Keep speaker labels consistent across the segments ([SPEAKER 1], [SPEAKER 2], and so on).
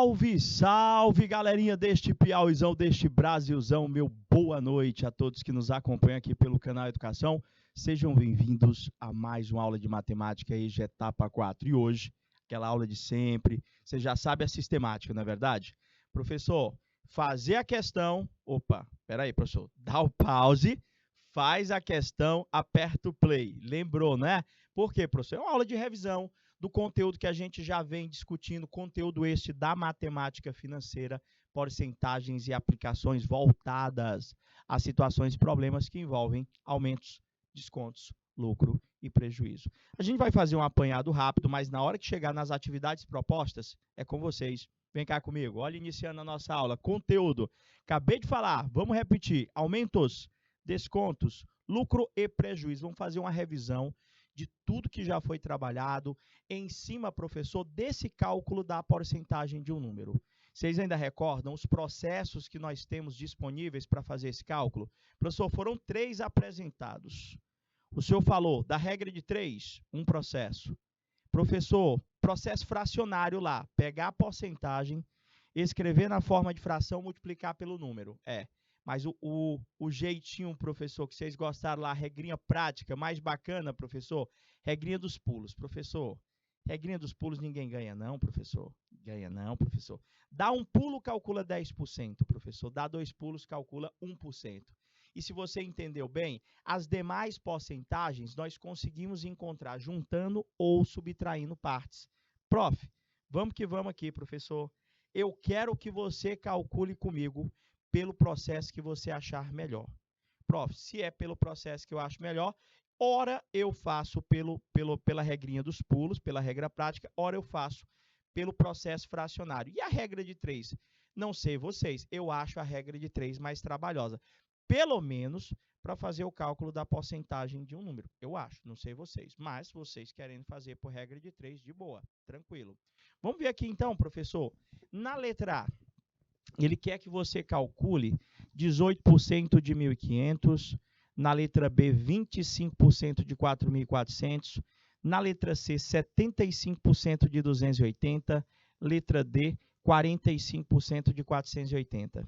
[SPEAKER 1] Salve, salve, galerinha deste Piauizão, deste Brasilzão. Meu boa noite a todos que nos acompanham aqui pelo canal Educação. Sejam bem-vindos a mais uma aula de matemática EJA etapa 4. E hoje, aquela aula de sempre, você já sabe a sistemática, não é verdade? Professor, fazer a questão... Opa, peraí, professor. Dá o pause, faz a questão, aperta o play. Lembrou, né? Por quê, professor? É uma aula de revisão do conteúdo que a gente já vem discutindo, conteúdo este da matemática financeira, porcentagens e aplicações voltadas a situações e problemas que envolvem aumentos, descontos, lucro e prejuízo. A gente vai fazer um apanhado rápido, mas na hora que chegar nas atividades propostas, é com vocês. Vem cá comigo, olha, iniciando a nossa aula. Conteúdo, acabei de falar, vamos repetir, aumentos, descontos, lucro e prejuízo. Vamos fazer uma revisão de tudo que já foi trabalhado em cima, professor, desse cálculo da porcentagem de um número. Vocês ainda recordam os processos que nós temos disponíveis para fazer esse cálculo? Professor, foram 3 apresentados. O senhor falou da regra de 3, um processo. Professor, processo fracionário lá, pegar a porcentagem, escrever na forma de fração, multiplicar pelo número. Mas o jeitinho, professor, que vocês gostaram lá, a regrinha prática, mais bacana, professor, regrinha dos pulos. Professor, regrinha dos pulos ninguém ganha não, professor. Ganha não, professor. Dá um pulo, calcula 10%, professor. Dá 2 pulos, calcula 1%. E se você entendeu bem, as demais porcentagens nós conseguimos encontrar juntando ou subtraindo partes. Prof, vamos que vamos aqui, professor. Eu quero que você calcule comigo pelo processo que você achar melhor. Prof, se é pelo processo que eu acho melhor, ora eu faço pela regrinha dos pulos, pela regra prática, ora eu faço pelo processo fracionário. E a regra de 3? Não sei vocês, eu acho a regra de 3 mais trabalhosa. Pelo menos para fazer o cálculo da porcentagem de um número. Eu acho, não sei vocês, mas vocês querendo fazer por regra de 3, de boa, tranquilo. Vamos ver aqui então, professor. Na letra A, ele quer que você calcule 18% de 1.500, na letra B, 25% de 4.400, na letra C, 75% de 280, letra D, 45% de 480.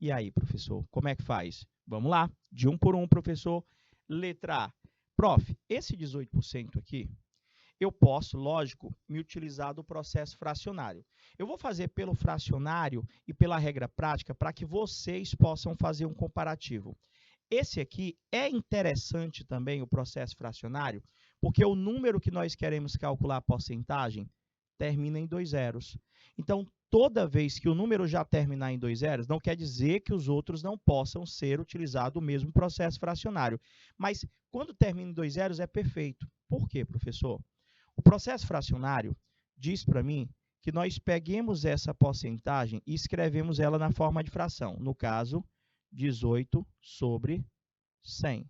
[SPEAKER 1] E aí, professor, como é que faz? Vamos lá, de um por um, professor. Letra A. Prof, esse 18% aqui, eu posso, lógico, me utilizar do processo fracionário. Eu vou fazer pelo fracionário e pela regra prática para que vocês possam fazer um comparativo. Esse aqui é interessante também, o processo fracionário, porque o número que nós queremos calcular a porcentagem termina em 2 zeros. Então, toda vez que o número já terminar em 2 zeros, não quer dizer que os outros não possam ser utilizados o mesmo processo fracionário. Mas, quando termina em 2 zeros, é perfeito. Por quê, professor? O processo fracionário diz para mim que nós peguemos essa porcentagem e escrevemos ela na forma de fração. No caso, 18 sobre 100.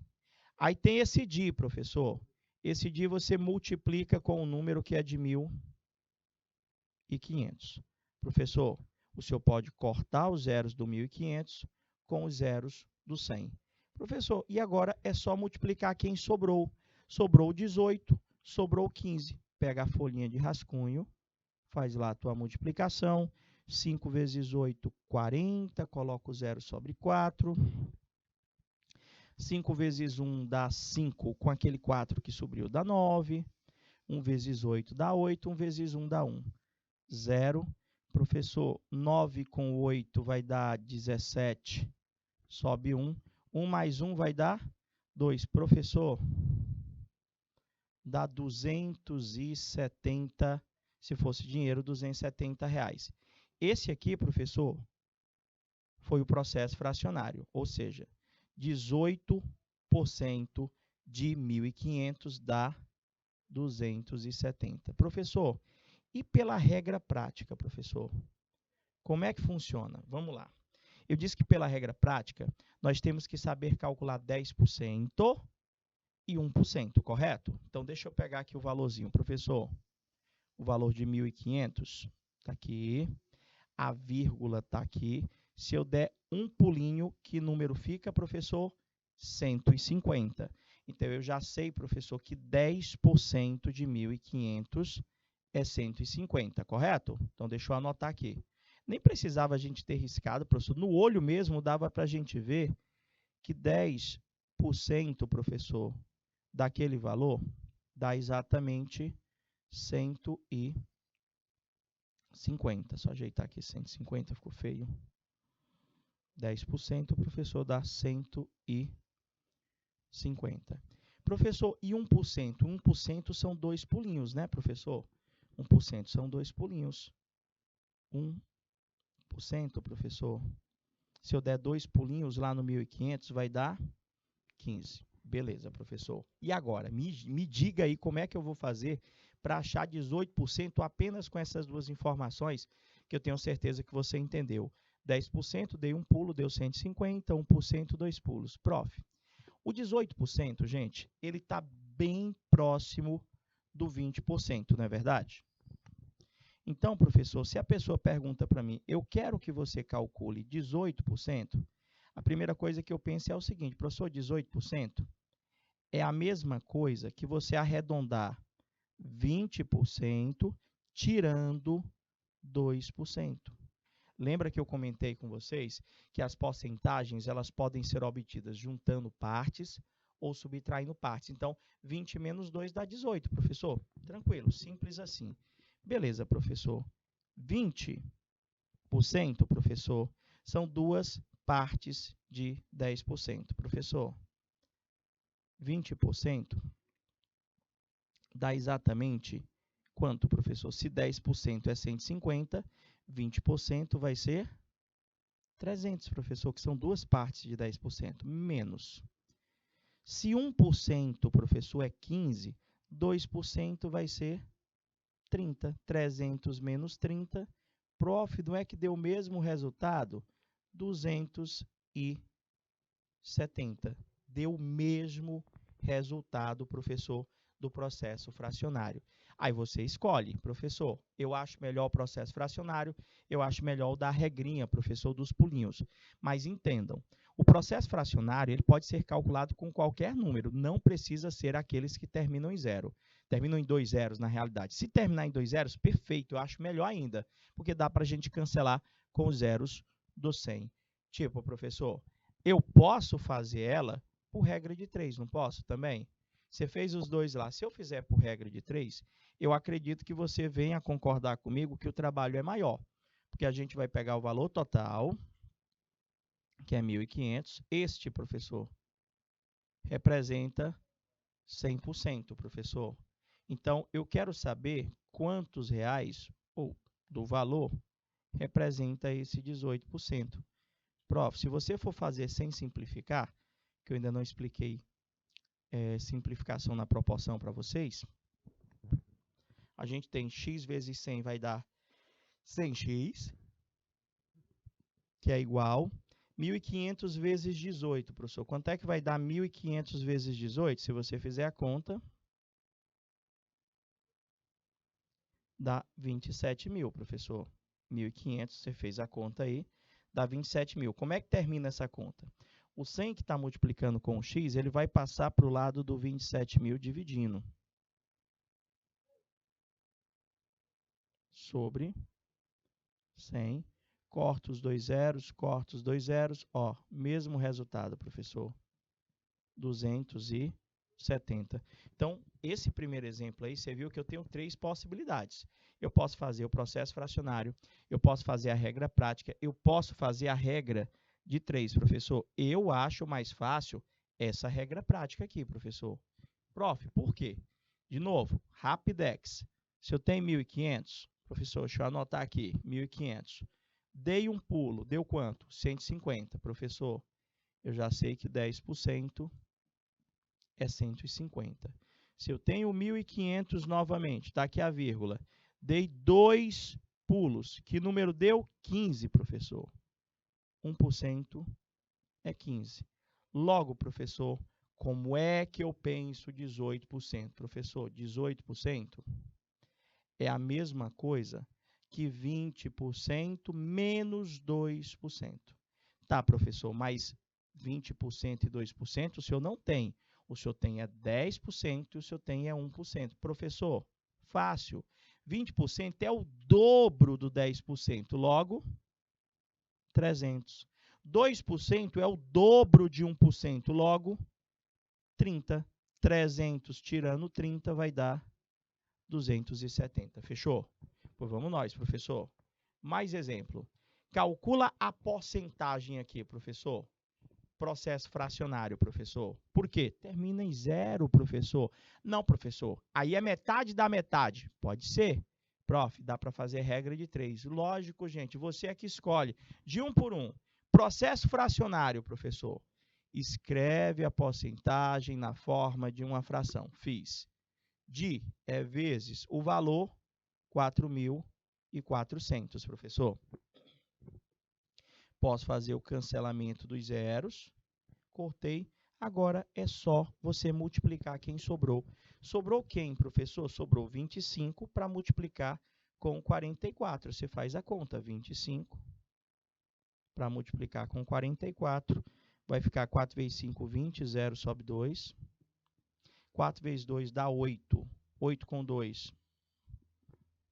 [SPEAKER 1] Aí tem esse DI, professor. Esse DI você multiplica com o número que é de 1.500. Professor, o senhor pode cortar os zeros do 1.500 com os zeros do 100. Professor, e agora é só multiplicar quem sobrou. Sobrou 18. Sobrou 15. Pega a folhinha de rascunho, faz lá a tua multiplicação. 5 vezes 8, 40. Coloca o 0 sobre 4. 5 vezes 1 dá 5. Com aquele 4 que subiu dá 9. 1 vezes 8 dá 8. 1 vezes 1 dá 1. 0. Professor, 9 com 8 vai dar 17. Sobe 1. 1 mais 1 vai dar 2. Professor, dá 270, se fosse dinheiro, 270 reais. Esse aqui, professor, foi o processo fracionário, ou seja, 18% de 1.500 dá 270. Professor, e pela regra prática, professor? Como é que funciona? Vamos lá. Eu disse que pela regra prática, nós temos que saber calcular 10% e 1%, correto? Então, deixa eu pegar aqui o valorzinho. Professor, o valor de 1.500 está aqui, a vírgula está aqui. Se eu der um pulinho, que número fica, professor? 150. Então, eu já sei, professor, que 10% de 1.500 é 150, correto? Então, deixa eu anotar aqui. Nem precisava a gente ter riscado, professor. No olho mesmo dava para a gente ver que 10%, professor, daquele valor dá exatamente 150. Só ajeitar aqui, 150 ficou feio. 10%, professor, dá 150. Professor, e 1%? 1% são 2 pulinhos, né, professor? 1% são 2 pulinhos. 1%, professor. Se eu der 2 pulinhos lá no 1.500, vai dar 15. Beleza, professor. E agora? Me diga aí como é que eu vou fazer para achar 18% apenas com essas duas informações, que eu tenho certeza que você entendeu. 10%, dei um pulo, deu 150, 1%, 2 pulos. Prof, o 18%, gente, ele está bem próximo do 20%, não é verdade? Então, professor, se a pessoa pergunta para mim, eu quero que você calcule 18%, a primeira coisa que eu penso é o seguinte, professor, 18% é a mesma coisa que você arredondar 20% tirando 2%. Lembra que eu comentei com vocês que as porcentagens elas podem ser obtidas juntando partes ou subtraindo partes. Então, 20 menos 2 dá 18, professor. Tranquilo, simples assim. Beleza, professor. 20%, professor, são 2 partes de 10%. Professor, 20% dá exatamente quanto, professor? Se 10% é 150, 20% vai ser 300, professor, que são 2 partes de 10%, menos. Se 1%, professor, é 15, 2% vai ser 30. 300 menos 30, prof, não é que deu o mesmo resultado? 270. Deu o mesmo resultado, professor, do processo fracionário. Aí você escolhe, professor, eu acho melhor o processo fracionário, eu acho melhor o da regrinha, professor, dos pulinhos. Mas entendam, o processo fracionário ele pode ser calculado com qualquer número, não precisa ser aqueles que terminam em zero. Terminam em 2 zeros, na realidade. Se terminar em 2 zeros, perfeito, eu acho melhor ainda, porque dá para a gente cancelar com os zeros do 100. Tipo, professor, eu posso fazer ela por regra de 3, não posso também? Você fez os dois lá. Se eu fizer por regra de 3, eu acredito que você venha concordar comigo que o trabalho é maior. Porque a gente vai pegar o valor total, que é 1.500. Este, professor, representa 100%, professor. Então, eu quero saber quantos reais, ou do valor, representa esse 18%. Prof, se você for fazer sem simplificar, que eu ainda não expliquei simplificação na proporção para vocês, a gente tem x vezes 100 vai dar 100x, que é igual 1.500 vezes 18, professor. Quanto é que vai dar 1.500 vezes 18? Se você fizer a conta, dá 27.000, professor. 1.500, você fez a conta aí, dá 27.000. Como é que termina essa conta? O 100 que está multiplicando com o x, ele vai passar para o lado do 27.000 dividindo. Sobre 100. Corta os 2 zeros, corta os 2 zeros. Ó, mesmo resultado, professor. 270. Então, esse primeiro exemplo aí, você viu que eu tenho 3 possibilidades. Eu posso fazer o processo fracionário, eu posso fazer a regra prática, eu posso fazer a regra de 3, professor. Eu acho mais fácil essa regra prática aqui, professor. Prof, por quê? De novo, Rapidex. Se eu tenho 1.500, professor, deixa eu anotar aqui, 1.500. Dei um pulo, deu quanto? 150, professor. Eu já sei que 10% é 150. Se eu tenho 1.500 novamente, está aqui a vírgula, dei 2 pulos. Que número deu? 15, professor. 1% é 15. Logo, professor, como é que eu penso 18%? Professor, 18% é a mesma coisa que 20% menos 2%. Tá, professor, mas 20% e 2% o senhor não tem. O senhor tem é 10% e o senhor tem é 1%. Professor, fácil. 20% é o dobro do 10%. Logo, 300. 2% é o dobro de 1%, logo 30. 300 tirando 30 vai dar 270. Fechou? Pois vamos nós, professor. Mais exemplo. Calcula a porcentagem aqui, professor. Processo fracionário, professor. Por quê? Termina em 0, professor. Não, professor. Aí é metade da metade. Pode ser. Prof, dá para fazer regra de 3. Lógico, gente. Você é que escolhe. De 1 por 1. Processo fracionário, professor. Escreve a porcentagem na forma de uma fração. Fiz. De é vezes o valor 4.400, professor. Posso fazer o cancelamento dos zeros. Cortei. Agora é só você multiplicar quem sobrou. Sobrou quem, professor? Sobrou 25 para multiplicar com 44. Você faz a conta. 25 para multiplicar com 44. Vai ficar 4 vezes 5, 20. 0 sobe 2. 4 vezes 2 dá 8. 8 com 2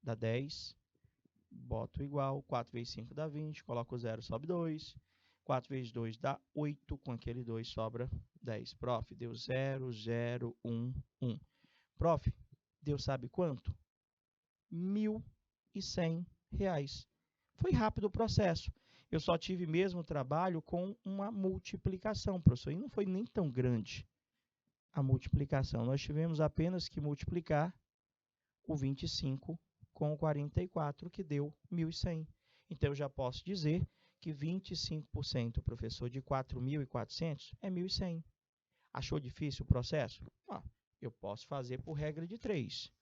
[SPEAKER 1] dá 10. Boto igual. 4 vezes 5 dá 20. Coloco 0, sobe 2. 4 vezes 2 dá 8. Com aquele 2 sobra 10. Prof, deu 0, 0, 1, 1. Prof, deu sabe quanto? R$ 1.100. Foi rápido o processo. Eu só tive mesmo trabalho com uma multiplicação, professor. E não foi nem tão grande a multiplicação. Nós tivemos apenas que multiplicar o 25 com o 44, que deu 1.100. Então, eu já posso dizer que 25%, professor, de 4.400 é 1.100. Achou difícil o processo? Eu posso fazer por regra de 3.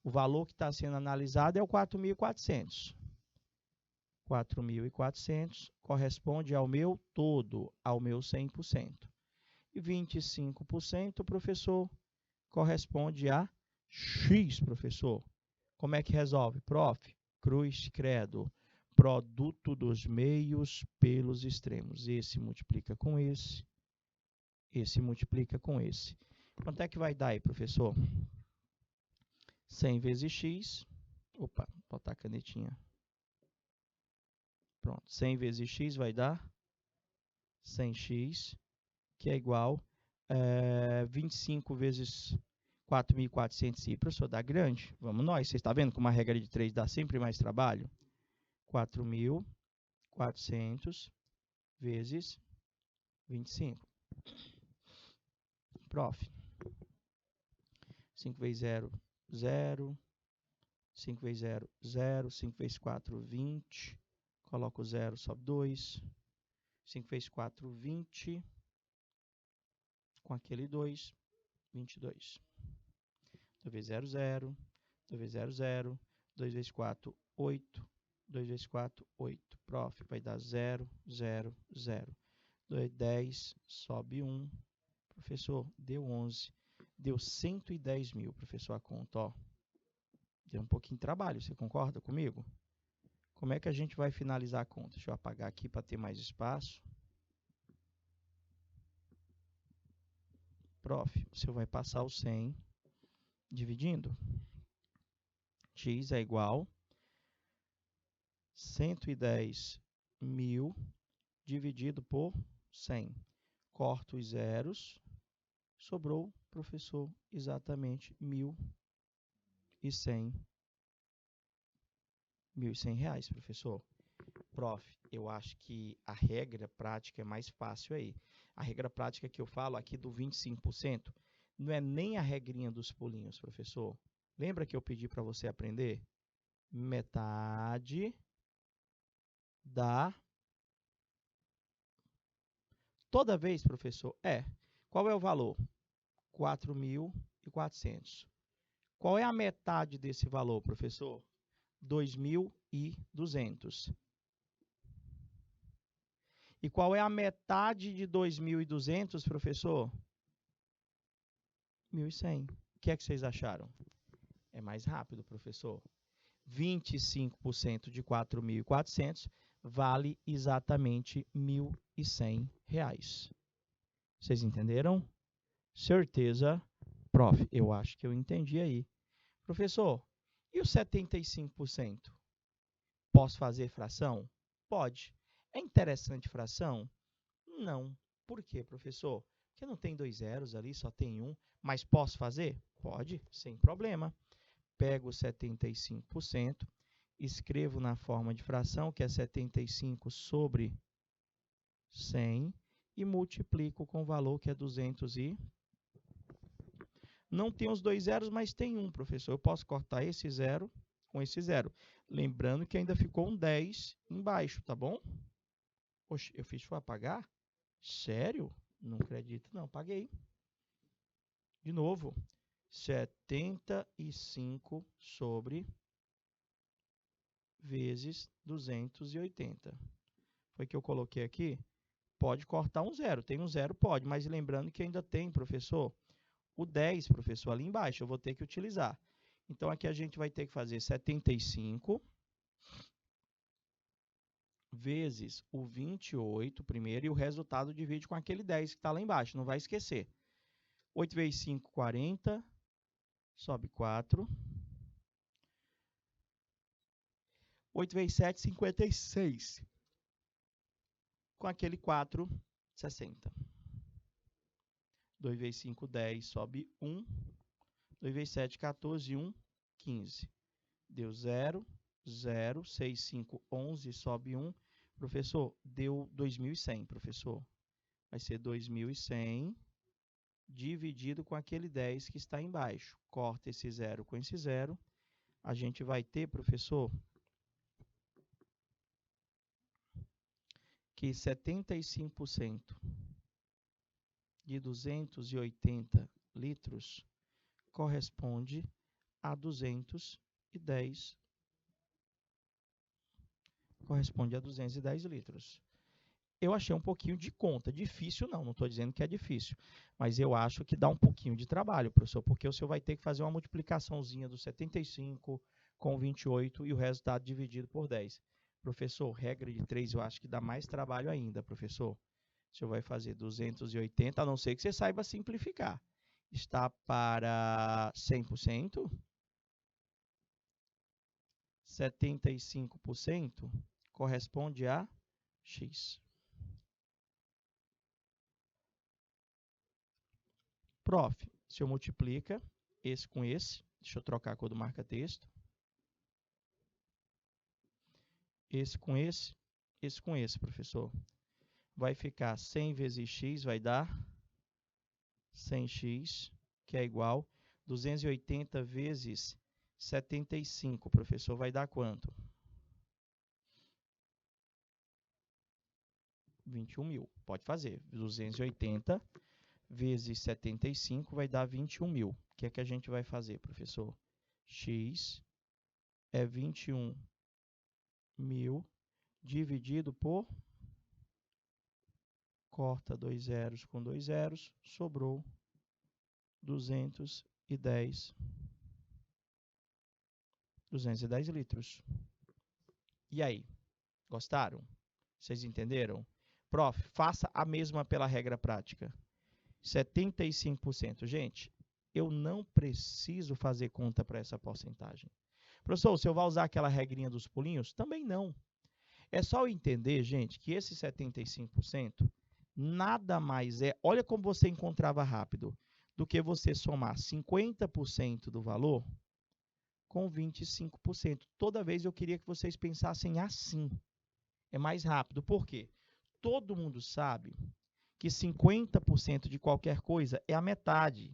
[SPEAKER 1] O valor que está sendo analisado é o 4.400. 4.400 corresponde ao meu todo, ao meu 100%. E 25%, professor, corresponde a X, professor. Como é que resolve? Prof, cruz credo. Produto dos meios pelos extremos. Esse multiplica com esse. Esse multiplica com esse. Quanto é que vai dar aí, professor? 100 vezes x. Opa, vou botar a canetinha. Pronto. 100 vezes x vai dar 100x, que é igual a 25 vezes 4.400i. Professor, dá grande? Vamos nós. Você está vendo como a regra de 3 dá sempre mais trabalho? 4.400 vezes 25. Prof. 5 vezes 0, 0. 5 vezes 0, 0. 5 vezes 4, 20. Coloco 0, sobe 2. 5 vezes 4, 20. Com aquele 2, 22. 2 vezes 0, 0. 2 vezes 0, 0. 2 vezes 4, 8. 2 vezes 4, 8. Prof, vai dar 0, 0, 0. 2, 10, sobe 1. Professor, deu 11. Deu 110 mil, professor, a conta, ó. Deu um pouquinho de trabalho, você concorda comigo? Como é que a gente vai finalizar a conta? Deixa eu apagar aqui para ter mais espaço. Prof, você vai passar o 100 dividindo. X é igual 110 mil dividido por 100. Corto os zeros. Sobrou, professor, exatamente R$ 1.100, professor. Prof, eu acho que a regra prática é mais fácil aí. A regra prática que eu falo aqui do 25% não é nem a regrinha dos pulinhos, professor. Lembra que eu pedi para você aprender? Metade da... Toda vez, professor, Qual é o valor? 4.400. Qual é a metade desse valor, professor? 2.200. E qual é a metade de 2.200, professor? 1.100. O que é que vocês acharam? É mais rápido, professor. 25% de 4.400 vale exatamente R$ 1.100. Vocês entenderam? Certeza, prof. Eu acho que eu entendi aí. Professor, e os 75%? Posso fazer fração? Pode. É interessante fração? Não. Por quê, professor? Porque não tem 2 zeros ali, só tem 1. Mas posso fazer? Pode, sem problema. Pego 75%, escrevo na forma de fração, que é 75 sobre 100, e multiplico com o valor que é 200 e... Não tem os 2 zeros, mas tem 1, professor. Eu posso cortar esse zero com esse zero. Lembrando que ainda ficou um 10 embaixo, tá bom? Poxa, eu fiz foi apagar? Sério? Não acredito, não. Paguei. De novo. 75 sobre vezes 280. Foi que eu coloquei aqui? Pode cortar um zero. Tem um zero? Pode. Mas lembrando que ainda tem, professor, o 10, professor, ali embaixo. Eu vou ter que utilizar. Então, aqui a gente vai ter que fazer 75 vezes o 28 primeiro, e o resultado divide com aquele 10 que está lá embaixo, não vai esquecer. 8 vezes 5, 40, sobe 4. 8 vezes 7, 56. Com aquele 4, 60. 2 vezes 5, 10, sobe 1. 2 vezes 7, 14, 1, 15. Deu 0, 0, 6, 5, 11, sobe 1. Professor, deu 2.100, professor. Vai ser 2.100 dividido com aquele 10 que está embaixo. Corta esse 0 com esse 0. A gente vai ter, professor, que 75% de 280 litros corresponde a 210. Corresponde a 210 litros. Eu achei um pouquinho de conta. Difícil não estou dizendo que é difícil. Mas eu acho que dá um pouquinho de trabalho, professor, porque o senhor vai ter que fazer uma multiplicaçãozinha do 75 com 28 e o resultado dividido por 10. Professor, regra de 3 eu acho que dá mais trabalho ainda, professor. O senhor vai fazer 280, a não ser que você saiba simplificar. Está para 100%? 75% corresponde a x. Prof, se eu multiplica esse com esse, deixa eu trocar a cor do marca-texto. Esse com esse, professor. Vai ficar 100 vezes x, vai dar 100x, que é igual 280 vezes 75, professor, vai dar quanto? 21.000. Pode fazer. 280 vezes 75 vai dar 21.000. O que é que a gente vai fazer, professor? X é 21.000 dividido por... Corta 2 zeros com 2 zeros, sobrou 210 litros. E aí? Gostaram? Vocês entenderam? Prof, faça a mesma pela regra prática. 75%. Gente, eu não preciso fazer conta para essa porcentagem. Professor, o senhor vai usar aquela regrinha dos pulinhos? Também não. É só eu entender, gente, que esse 75% nada mais é, olha como você encontrava rápido, do que você somar 50% do valor com 25%. Toda vez eu queria que vocês pensassem assim. É mais rápido. Por quê? Todo mundo sabe que 50% de qualquer coisa é a metade.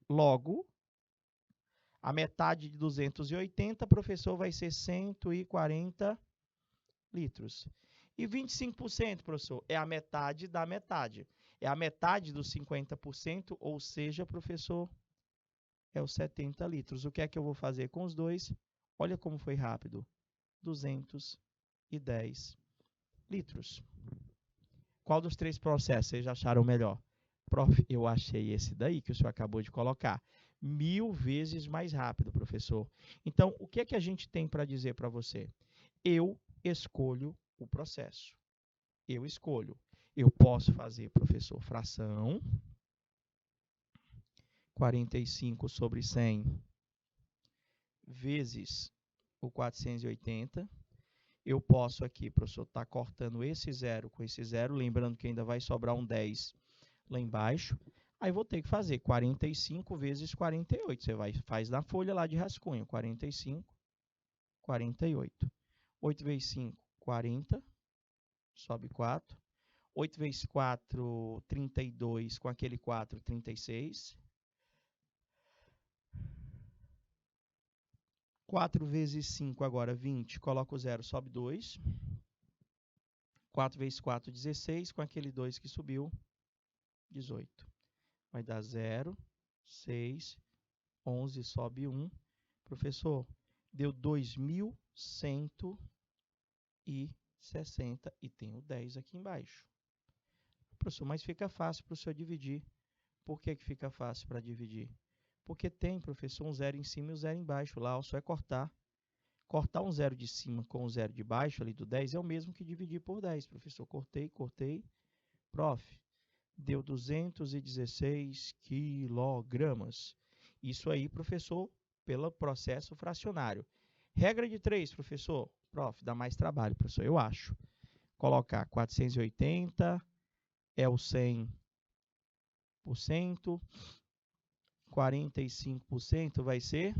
[SPEAKER 1] Logo, a metade de 280, professor, vai ser 140 litros. E 25%, professor, é a metade da metade. É a metade dos 50%, ou seja, professor, é os 70 litros. O que é que eu vou fazer com os dois? Olha como foi rápido. 210 litros. Qual dos 3 processos vocês acharam melhor? Prof, eu achei esse daí que o senhor acabou de colocar. 1000 vezes mais rápido, professor. Então, o que é que a gente tem para dizer para você? Eu escolho o processo. Eu escolho. Eu posso fazer, professor, fração. 45 sobre 100 vezes o 480. eu posso aqui, professor, estar cortando esse 0 com esse 0, lembrando que ainda vai sobrar um 10 lá embaixo. Aí vou ter que fazer 45 vezes 48. Você faz na folha lá de rascunho. 45, 48. 8 vezes 5, 40. Sobe 4. 8 vezes 4, 32. Com aquele 4, 36. 4 vezes 5, agora 20. Coloca o 0, sobe 2. 4 vezes 4, 16. Com aquele 2 que subiu, 18. Vai dar 0, 6, 11, sobe 1. Professor, deu 2.160 e tem o 10 aqui embaixo. Professor, mas fica fácil para o senhor dividir. Por que fica fácil para dividir? Porque tem, professor, um 0 em cima e um 0 embaixo lá, só é cortar. Cortar um 0 de cima com um 0 de baixo ali do 10 é o mesmo que dividir por 10, professor. Cortei. Prof, deu 216 quilogramas. Isso aí, professor, pelo processo fracionário. Regra de 3, professor. Prof, dá mais trabalho, professor, eu acho. Colocar 480 é o 100%. 45% vai ser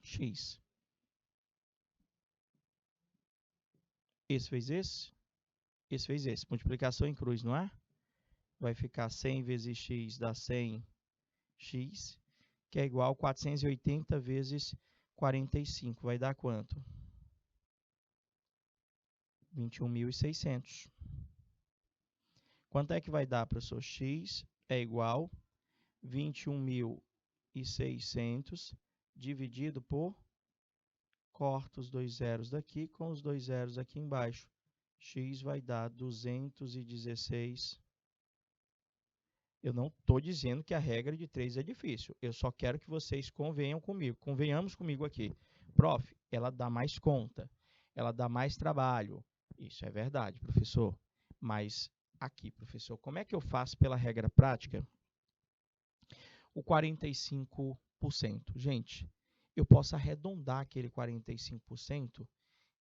[SPEAKER 1] x. Esse fez esse. Esse fez esse. Multiplicação em cruz, não é? Vai ficar 100 vezes x dá 100x, que é igual a 480 vezes 45. Vai dar quanto? 21.600. Quanto é que vai dar, professor? X é igual a 21.600 dividido por... Corta os dois zeros daqui com os dois zeros aqui embaixo. X vai dar 216. Eu não estou dizendo que a regra de 3 é difícil. Eu só quero que vocês convenhamos comigo aqui. Prof, ela dá mais conta. Ela dá mais trabalho. Isso é verdade, professor. Mas aqui, professor, como é que eu faço pela regra prática? O 45%. Gente, eu posso arredondar aquele 45%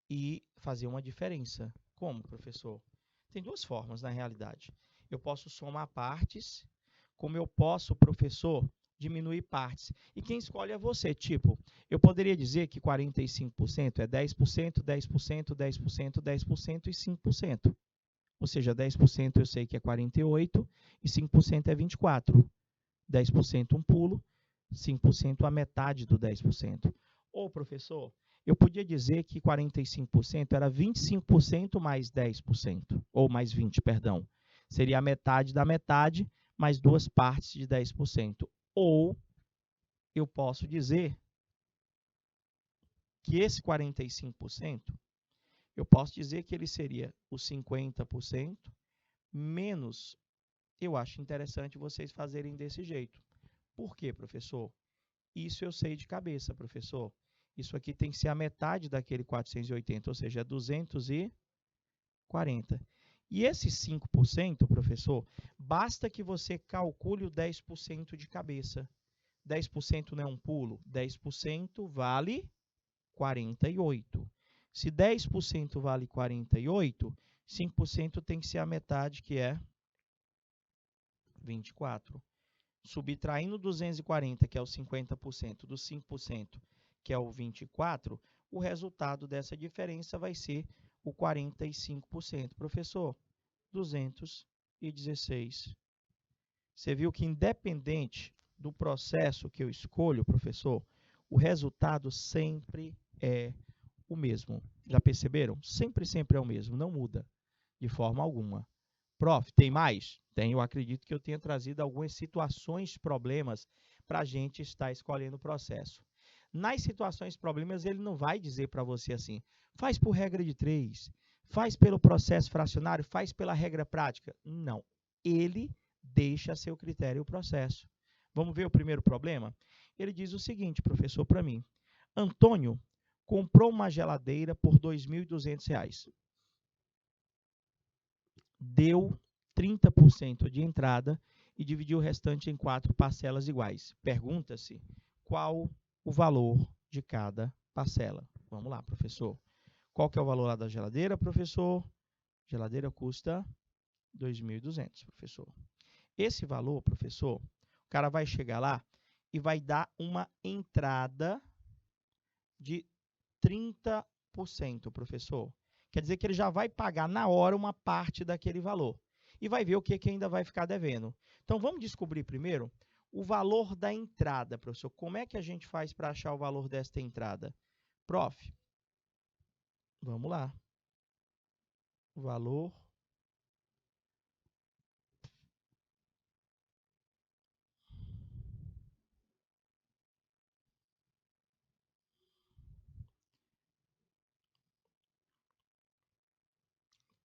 [SPEAKER 1] e fazer uma diferença. Como, professor? Tem duas formas, na realidade. Eu posso somar partes, como eu posso, professor, diminuir partes. E quem escolhe é você. Tipo, eu poderia dizer que 45% é 10%, 10%, 10%, 10% e 5%. Ou seja, 10% eu sei que é 48 e 5% é 24. 10% um pulo, 5% a metade do 10%. Ou, professor, eu podia dizer que 45% era 25% mais 10%, ou mais 20%, perdão. Seria a metade da metade, mais duas partes de 10%. Ou eu posso dizer que esse 45%, eu posso dizer que ele seria o 50% menos. Eu acho interessante vocês fazerem desse jeito. Por quê, professor? Isso eu sei de cabeça, professor. Isso aqui tem que ser a metade daquele 480, ou seja, 240. E esse 5%, professor, basta que você calcule o 10% de cabeça. 10% não é um pulo, 10% vale 48. Se 10% vale 48, 5% tem que ser a metade, que é 24. Subtraindo 240, que é o 50%, do 5%, que é o 24%, o resultado dessa diferença vai ser o 45%. Professor, 216. Você viu que independente do processo que eu escolho, professor, o resultado sempre é o mesmo. Já perceberam? Sempre é o mesmo, não muda de forma alguma. Prof, tem mais? Tem, eu acredito que eu tenha trazido algumas situações, problemas, para a gente estar escolhendo o processo. Nas situações, problemas, ele não vai dizer para você assim, faz por regra de 3, faz pelo processo fracionário, faz pela regra prática. Não, ele deixa a seu critério o processo. Vamos ver o primeiro problema? Ele diz o seguinte, professor, para mim. Antônio comprou uma geladeira por R$ 2.200. Deu 30% de entrada e dividiu o restante em 4 parcelas iguais. Pergunta-se qual o valor de cada parcela. Vamos lá, professor. Qual que é o valor lá da geladeira, professor? Geladeira custa 2.200, professor. Esse valor, professor, o cara vai chegar lá e vai dar uma entrada de 30%, professor. Quer dizer que ele já vai pagar na hora uma parte daquele valor. E vai ver o que ainda vai ficar devendo. Então, vamos descobrir primeiro o valor da entrada, professor. Como é que a gente faz para achar o valor desta entrada? Prof, vamos lá. O valor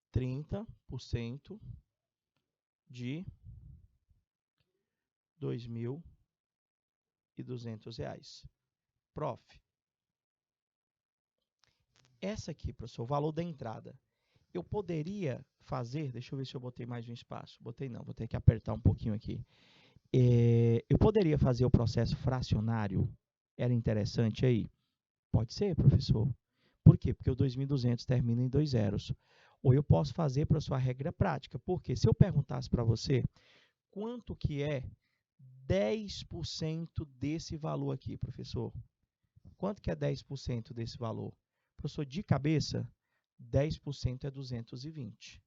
[SPEAKER 1] % de R$2.200. Prof, essa aqui, professor, o valor da entrada. Eu poderia fazer, deixa eu ver se eu botei mais um espaço. Botei não, vou ter que apertar um pouquinho aqui. Eu poderia fazer o processo fracionário? Era interessante aí? Pode ser, professor. Por quê? Porque o 2.200 termina em 2 zeros. Ou eu posso fazer para a sua regra prática. Porque se eu perguntasse para você quanto que é 10% desse valor aqui, professor? Quanto que é 10% desse valor? Professor, de cabeça, 10% é 220.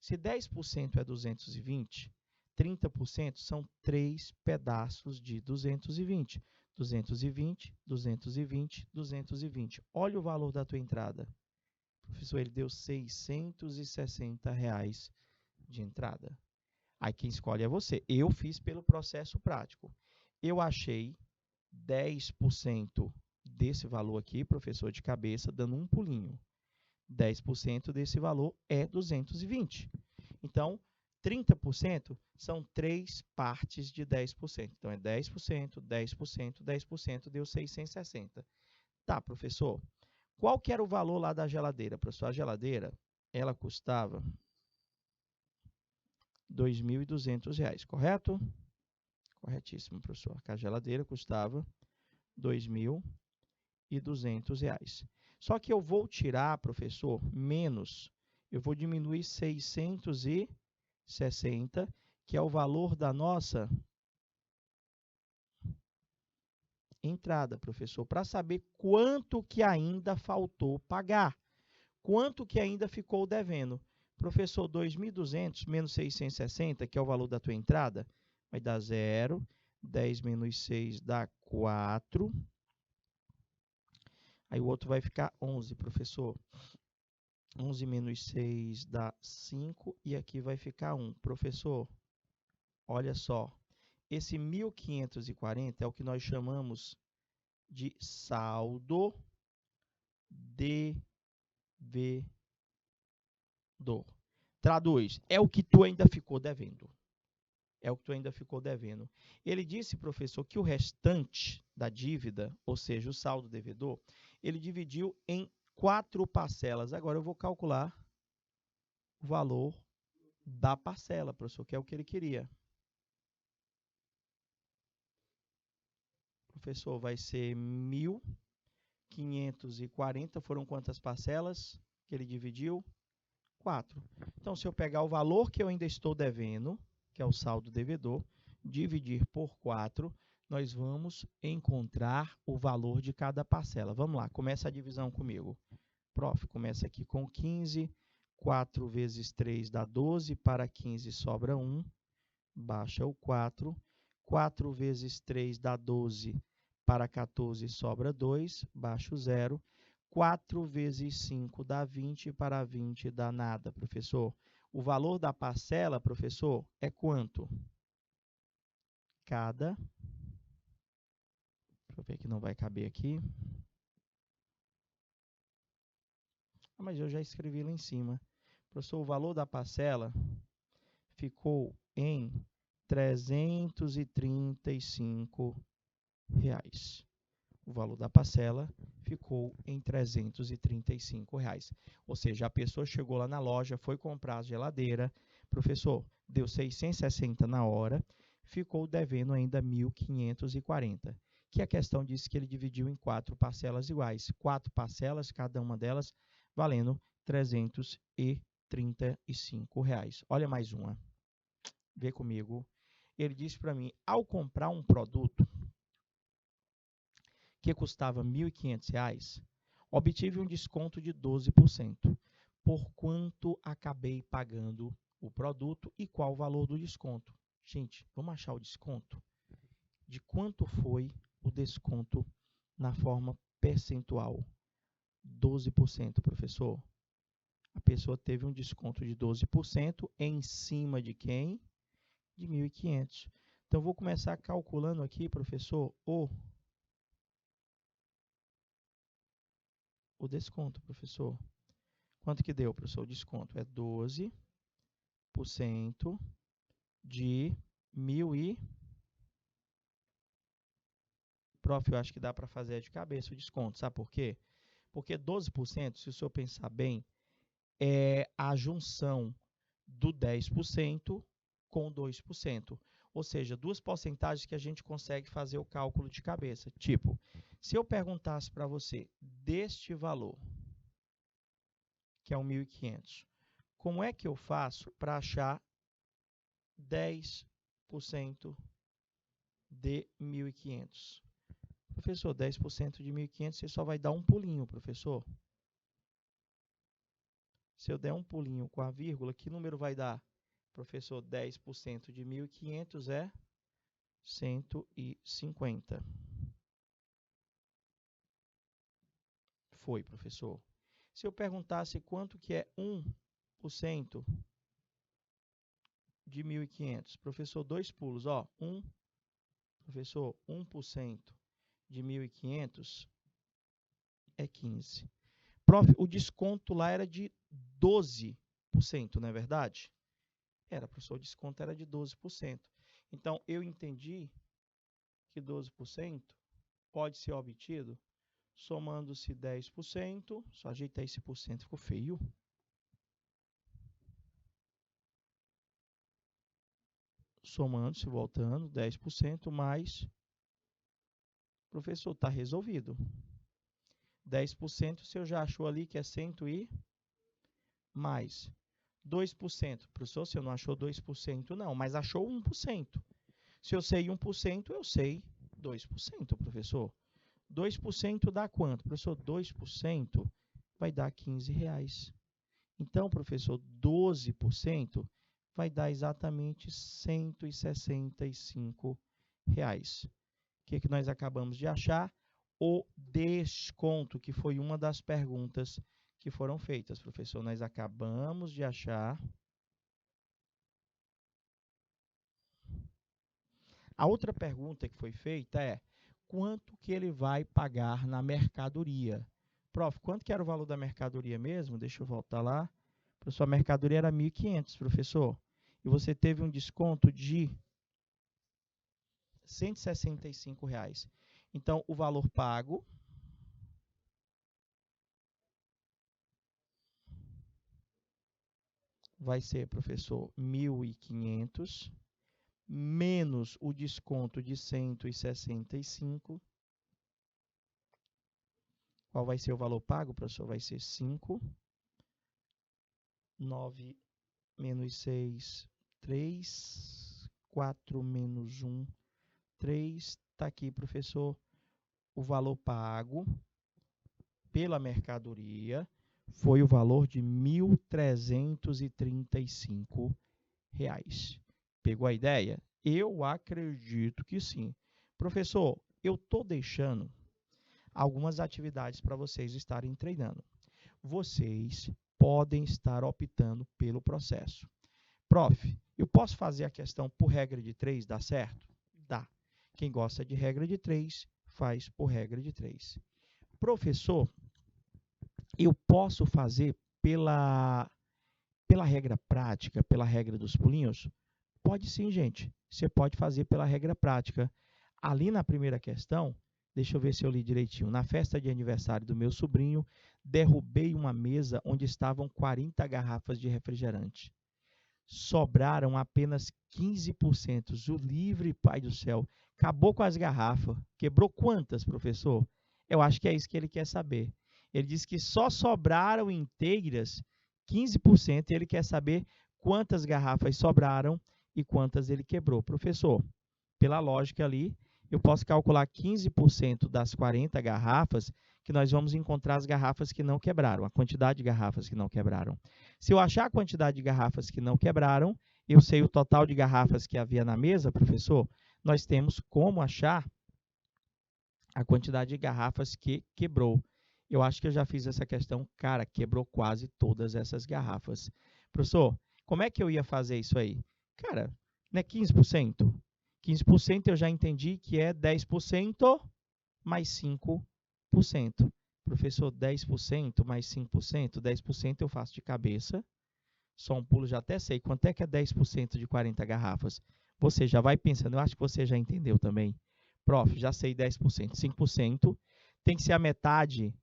[SPEAKER 1] Se 10% é 220, 30% são 3 pedaços de 220. 220, 220, 220. Olha o valor da tua entrada. Professor, ele deu R$660 de entrada. Aí quem escolhe é você. Eu fiz pelo processo prático. Eu achei 10% desse valor aqui, professor, de cabeça, dando um pulinho. 10% desse valor é 220. Então, 30% são 3 partes de 10%. Então, é 10%, 10%, 10%, deu 660. Tá, professor. Qual que era o valor lá da geladeira? Professor, a geladeira, ela custava R$2.200, correto? Corretíssimo, professor. A geladeira custava R$2.200. Só que eu vou tirar, professor, menos. Eu vou diminuir 660, que é o valor da nossa entrada, professor, para saber quanto que ainda faltou pagar. Quanto que ainda ficou devendo. Professor, 2.200 menos 660, que é o valor da tua entrada, vai dar 0. 10 menos 6 dá 4. Aí o outro vai ficar 11, professor. 11 menos 6 dá 5 e aqui vai ficar 1. Professor, olha só. Esse 1.540 é o que nós chamamos de saldo devedor. Traduz, é o que tu ainda ficou devendo. É o que tu ainda ficou devendo. Ele disse, professor, que o restante da dívida, ou seja, o saldo devedor, ele dividiu em 4 parcelas. Agora eu vou calcular o valor da parcela, professor, que é o que ele queria. Professor, vai ser 1.540. Foram quantas parcelas que ele dividiu? 4. Então, se eu pegar o valor que eu ainda estou devendo, que é o saldo devedor, dividir por 4, nós vamos encontrar o valor de cada parcela. Vamos lá, começa a divisão comigo. Prof, começa aqui com 15. 4 vezes 3 dá 12. Para 15 sobra 1. Baixa o 4. 4 vezes 3 dá 12. Para 14 sobra 2. Baixa o 0. 4 vezes 5 dá 20. Para 20 dá nada, professor. O valor da parcela, professor, é quanto? Deixa eu ver que não vai caber aqui. Mas eu já escrevi lá em cima. Professor, o valor da parcela ficou em R$335. O valor da parcela ficou em R$335. Ou seja, a pessoa chegou lá na loja, foi comprar a geladeira, professor, deu 660 na hora, ficou devendo ainda 1.540. Que a questão disse que ele dividiu em 4 parcelas iguais. 4 parcelas, cada uma delas valendo R$ 335. Olha mais uma. Vê comigo. Ele disse para mim, ao comprar um produto que custava R$ 1.500, obtive um desconto de 12%. Por quanto acabei pagando o produto e qual o valor do desconto? Gente, vamos achar o desconto? De quanto foi o desconto na forma percentual? 12%, professor. A pessoa teve um desconto de 12% em cima de quem? De 1.500. Então, vou começar calculando aqui, professor, o desconto, professor. Quanto que deu, professor? O desconto é 12% de 1.000 Prof, eu acho que dá para fazer de cabeça o desconto. Sabe por quê? Porque 12%, se o senhor pensar bem, é a junção do 10% com 2%. Ou seja, duas porcentagens que a gente consegue fazer o cálculo de cabeça. Tipo, se eu perguntasse para você deste valor, que é o 1.500, como é que eu faço para achar 10% de 1.500? Professor, 10% de 1.500, você só vai dar um pulinho, professor. Se eu der um pulinho com a vírgula, que número vai dar? Professor, 10% de 1.500 é 150. Foi, professor. Se eu perguntasse quanto que é 1% de 1.500, professor, dois pulos, ó, professor, 1% de 1.500 é 15. Prof, o desconto lá era de 12%, não é verdade? Era, professor, o desconto era de 12%. Então, eu entendi que 12% pode ser obtido somando-se 10%, só ajeitar esse por cento, ficou feio. Somando-se, voltando, 10% mais, professor, está resolvido. 10%, o senhor já achou ali que é 100 e mais 2%. Professor, o senhor não achou 2%? Não, mas achou 1%. Se eu sei 1%, eu sei 2%, professor. 2% dá quanto? Professor, 2% vai dar R$15. Então, professor, 12% vai dar exatamente R$165. O que nós acabamos de achar? O desconto, que foi uma das perguntas que foram feitas, professor. Nós acabamos de achar. A outra pergunta que foi feita é: quanto que ele vai pagar na mercadoria? Prof, quanto que era o valor da mercadoria mesmo? Deixa eu voltar lá. Professor, a mercadoria era 1.500, professor. E você teve um desconto de R$165. Então, o valor pago vai ser, professor, 1.500 menos o desconto de 165. Qual vai ser o valor pago, professor? Vai ser 5. 9 menos 6, 3. 4 menos 1, 3. Está aqui, professor, o valor pago pela mercadoria foi o valor de R$ 1.335. Pegou a ideia? Eu acredito que sim. Professor, eu estou deixando algumas atividades para vocês estarem treinando. Vocês podem estar optando pelo processo. Prof, eu posso fazer a questão por regra de 3, dá certo? Dá. Quem gosta de regra de 3, faz por regra de 3. Professor, eu posso fazer pela regra prática, pela regra dos pulinhos? Pode sim, gente. Você pode fazer pela regra prática. Ali na primeira questão, deixa eu ver se eu li direitinho. Na festa de aniversário do meu sobrinho, derrubei uma mesa onde estavam 40 garrafas de refrigerante. Sobraram apenas 15%. O livre, pai do céu. Acabou com as garrafas. Quebrou quantas, professor? Eu acho que é isso que ele quer saber. Ele diz que só sobraram inteiras 15% e ele quer saber quantas garrafas sobraram e quantas ele quebrou. Professor, pela lógica ali, eu posso calcular 15% das 40 garrafas, que nós vamos encontrar as garrafas que não quebraram, a quantidade de garrafas que não quebraram. Se eu achar a quantidade de garrafas que não quebraram, eu sei o total de garrafas que havia na mesa, professor, nós temos como achar a quantidade de garrafas que quebrou. Eu acho que eu já fiz essa questão, cara, quebrou quase todas essas garrafas. Professor, como é que eu ia fazer isso aí? Cara, não é 15%? 15% eu já entendi que é 10% mais 5%. Professor, 10% mais 5%? 10% eu faço de cabeça. Só um pulo, já até sei. Quanto é que é 10% de 40 garrafas? Você já vai pensando, eu acho que você já entendeu também. Prof, já sei 10%. 5% tem que ser a metade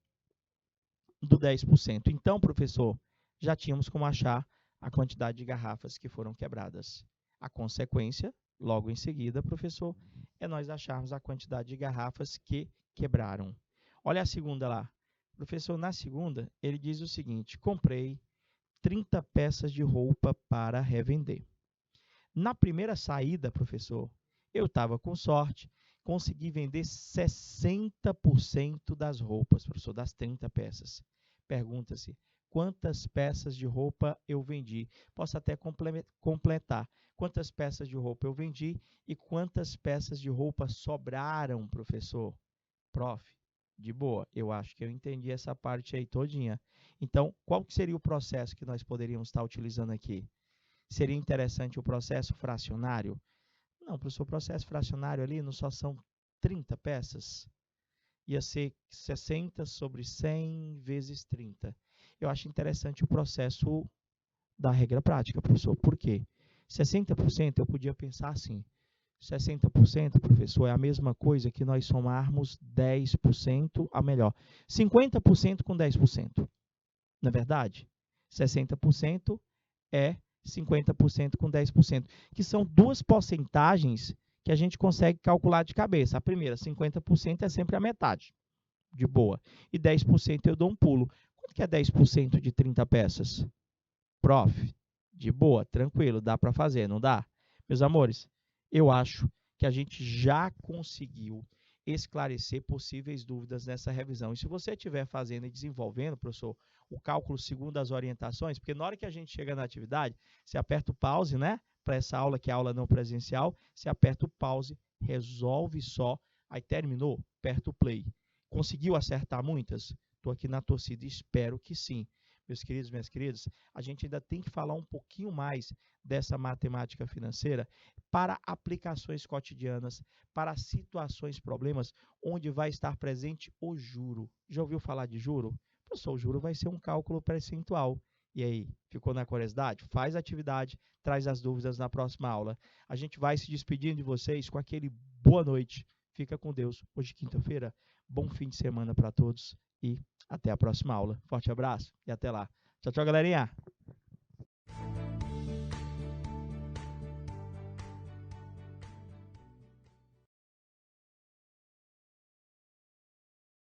[SPEAKER 1] do 10%. Então, professor, já tínhamos como achar a quantidade de garrafas que foram quebradas. A consequência, logo em seguida, professor, é nós acharmos a quantidade de garrafas que quebraram. Olha a segunda lá. Professor, na segunda, ele diz o seguinte: comprei 30 peças de roupa para revender. Na primeira saída, professor, eu estava com sorte, consegui vender 60% das roupas, professor, das 30 peças. Pergunta-se, quantas peças de roupa eu vendi? Posso até completar. Quantas peças de roupa eu vendi e quantas peças de roupa sobraram, professor? Prof, de boa, eu acho que eu entendi essa parte aí todinha. Então, qual que seria o processo que nós poderíamos estar utilizando aqui? Seria interessante o processo fracionário? Não, professor, o processo fracionário ali não só são 30 peças? Ia ser 60 sobre 100 vezes 30. Eu acho interessante o processo da regra prática, professor. Por quê? 60% eu podia pensar assim. 60%, professor, é a mesma coisa que nós somarmos 10%, a melhor, 50% com 10%. Não é verdade? 60% é 50% com 10%, que são duas porcentagens que a gente consegue calcular de cabeça. A primeira, 50% é sempre a metade, de boa. E 10% eu dou um pulo. Quanto que é 10% de 30 peças? Prof, de boa, tranquilo, dá para fazer, não dá? Meus amores, eu acho que a gente já conseguiu esclarecer possíveis dúvidas nessa revisão. E se você estiver fazendo e desenvolvendo, professor, o cálculo segundo as orientações, porque na hora que a gente chega na atividade, você aperta o pause, né? Para essa aula, que é a aula não presencial, você aperta o pause, resolve só, aí terminou, aperta o play. Conseguiu acertar muitas? Estou aqui na torcida e espero que sim. Meus queridos, minhas queridas, a gente ainda tem que falar um pouquinho mais dessa matemática financeira para aplicações cotidianas, para situações, problemas, onde vai estar presente o juro. Já ouviu falar de juro? Professor, o juro vai ser um cálculo percentual. E aí, ficou na curiosidade? Faz a atividade, traz as dúvidas na próxima aula. A gente vai se despedindo de vocês com aquele boa noite. Fica com Deus. Hoje, quinta-feira, bom fim de semana para todos e até a próxima aula. Forte abraço e até lá. Tchau, tchau, galerinha!